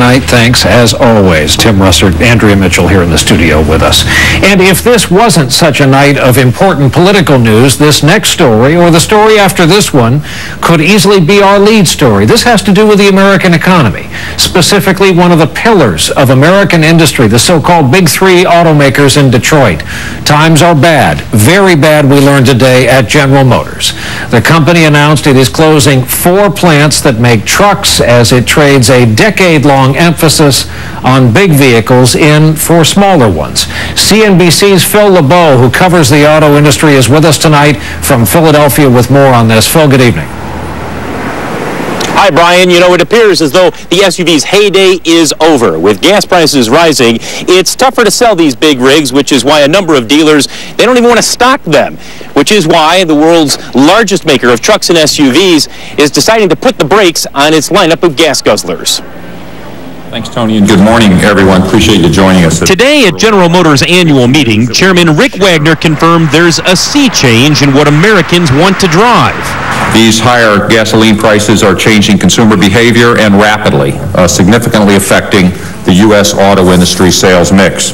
tonight. Thanks, as always. Tim Russert, Andrea Mitchell here in the studio with us. And if this wasn't such a night of important political news, this next story, or the story after this one, could easily be our lead story. This has to do with the American economy, specifically one of the pillars of American industry, the so-called Big Three automakers in Detroit. Times are bad, very bad, we learned today at General Motors. The company announced it is closing 4 plants that make trucks as it trades a decade-long emphasis on big vehicles in for smaller ones. CNBC's Phil LeBeau, who covers the auto industry, is with us tonight from Philadelphia with more on this. Phil, good evening. Hi, Brian. You know, it appears as though the SUV's heyday is over. With gas prices rising, it's tougher to sell these big rigs, which is why a number of dealers, they don't even want to stock them, which is why the world's largest maker of trucks and SUVs is deciding to put the brakes on its lineup of gas guzzlers. Thanks, Tony, and good morning, everyone. Appreciate you joining us. Today at General Motors' annual meeting, Chairman Rick Wagner confirmed there's a sea change in what Americans want to drive. These higher gasoline prices are changing consumer behavior and rapidly, significantly affecting the U.S. auto industry sales mix.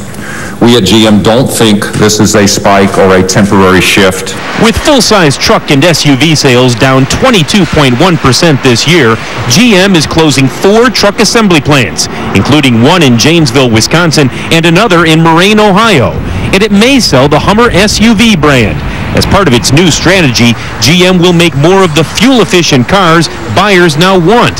We at GM don't think this is a spike or a temporary shift. With full-size truck and SUV sales down 22.1% this year, GM is closing 4 truck assembly plants, including one in Janesville, Wisconsin, and another in Moraine, Ohio. And it may sell the Hummer SUV brand. As part of its new strategy, GM will make more of the fuel-efficient cars buyers now want.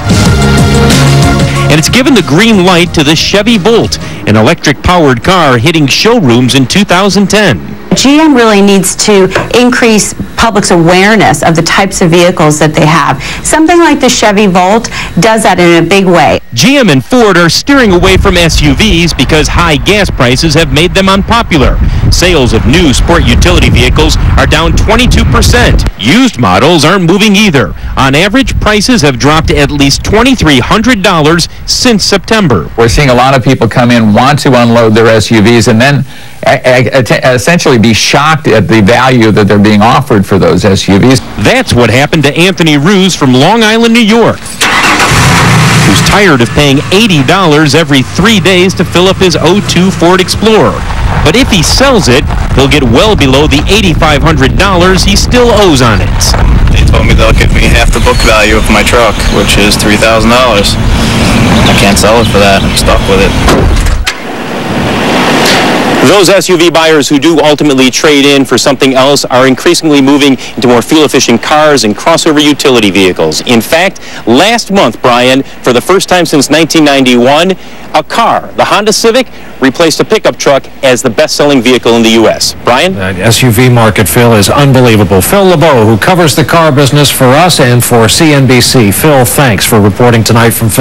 And it's given the green light to the Chevy Volt, an electric-powered car hitting showrooms in 2010. GM really needs to increase public's awareness of the types of vehicles that they have. Something like the Chevy Volt does that in a big way. GM and Ford are steering away from SUVs because high gas prices have made them unpopular. Sales of new sport utility vehicles are down 22%. Used models aren't moving either. On average, prices have dropped at least $2,300 since September. We're seeing a lot of people come in, want to unload their SUVs, and then essentially be shocked at the value that they're being offered for those SUVs. That's what happened to Anthony Ruse from Long Island, New York, who's tired of paying $80 every 3 days to fill up his '02 Ford Explorer. But if he sells it, he'll get well below the $8,500 he still owes on it. They told me they'll give me half the book value of my truck, which is $3,000. I can't sell it for that. I'm stuck with it. Those SUV buyers who do ultimately trade in for something else are increasingly moving into more fuel-efficient cars and crossover utility vehicles. In fact, last month, Brian, for the first time since 1991, a car, the Honda Civic, replaced a pickup truck as the best-selling vehicle in the U.S. Brian? That SUV market, Phil, is unbelievable. Phil LeBeau, who covers the car business for us and for CNBC. Phil, thanks for reporting tonight from Philadelphia.